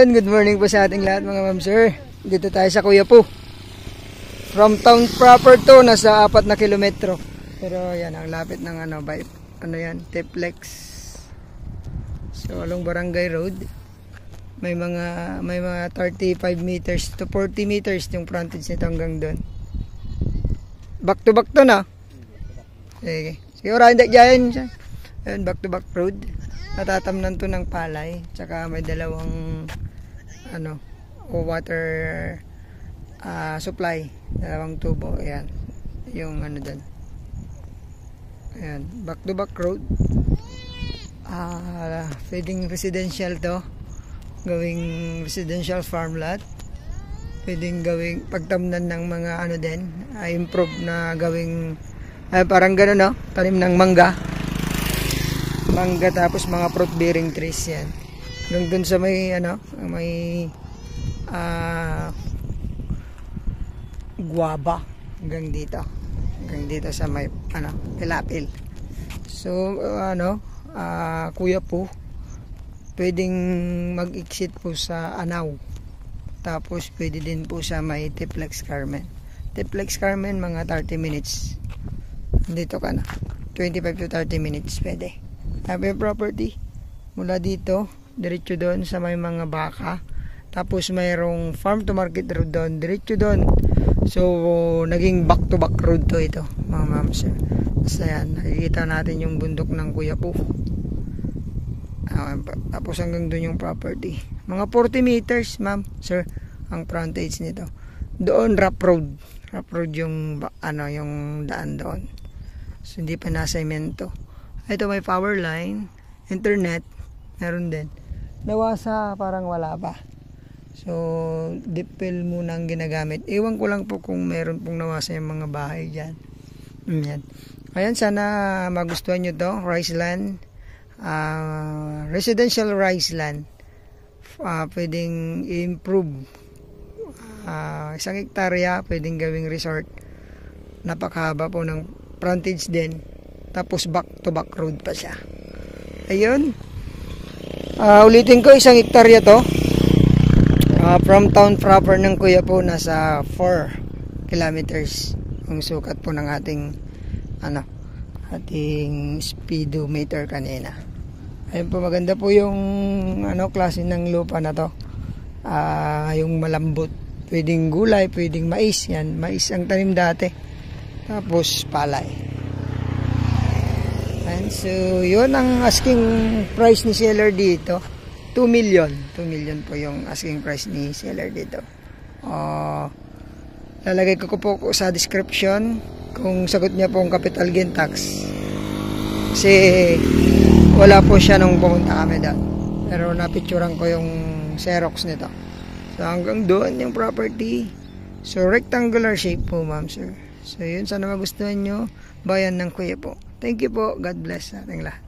Ayun, good morning po sa ating lahat mga ma'am sir. Dito tayo sa Kuya Po. From town proper to, nasa 4 na kilometro. Pero yan, ang lapit ng Teplex. So, along Barangay Road. May mga 35 meters to 40 meters yung frontage nito hanggang doon. Back to back to na. Sige. Siguro hindi dyan siya. Ayun, back to back road. Natatamnan to ng palay. Tsaka may dalawang water supply. Dalawang tubo. Ayan. Yung dyan. Ayan. Back to back road. Pwedeng residential to. Gawing residential farm lot. Pwedeng gawing pagtamnan ng mga improve na gawing parang gano'n, no? Tanim ng mangga tapos mga fruit bearing trees yan. Hanggang dun sa may guava hanggang dito sa may pilapil. So Kuya Po, pwedeng mag-exit po sa Anaw. Tapos pwede din po sa may Teplex Carmen. Teplex Carmen mga 30 minutes. Dito ka na. 25 to 30 minutes pwede. Happy property. Mula dito, diretso doon sa may mga baka. Tapos mayroong farm to market road doon. Diretso doon. So, naging back to back road to ito, mga ma'am sir. Basta yan, nakikita natin yung bundok ng Kuya Po. Tapos hanggang doon yung property. Mga 40 meters, ma'am sir, ang frontage nito. Doon rough road. Rough road yung yung daan doon. So, hindi pa na-semento. Ito may power line, internet, meron din. Nawasa parang wala pa. So, deep fill muna ang ginagamit. Ewan ko lang po kung meron pong nawasa yung mga bahay dyan. Yan. Ayan, sana magustuhan nyo to. Rice land. Residential rice land. Pwedeng improve. 1 hektarya, pwedeng gawing resort. Napakahaba po ng frontage din. Tapos back to back road pa siya. Ayun. Ulitin ko, 1 hektarya to. From town proper ng Kuya Po, nasa 4 kilometers ang sukat po ng ating speedometer kanina. Ayun po, maganda po yung klase ng lupa na to. Yung malambot. Pwedeng gulay, pwedeng mais. Yan, mais ang tanim dati. Tapos palay. And so, yun ang asking price ni seller dito. 2 million. 2 million po yung asking price ni seller dito. Lalagay ko po sa description kung sagot niya po ang capital gain tax. Kasi wala po siya nung pumunta kami doon. Pero napicturan ko yung Xerox nito. So hanggang doon yung property. So rectangular shape po, ma'am sir. So yun, sana magustuhan nyo. Bayan ng Kuya Po. Thank you po. God bless sa ating lahat.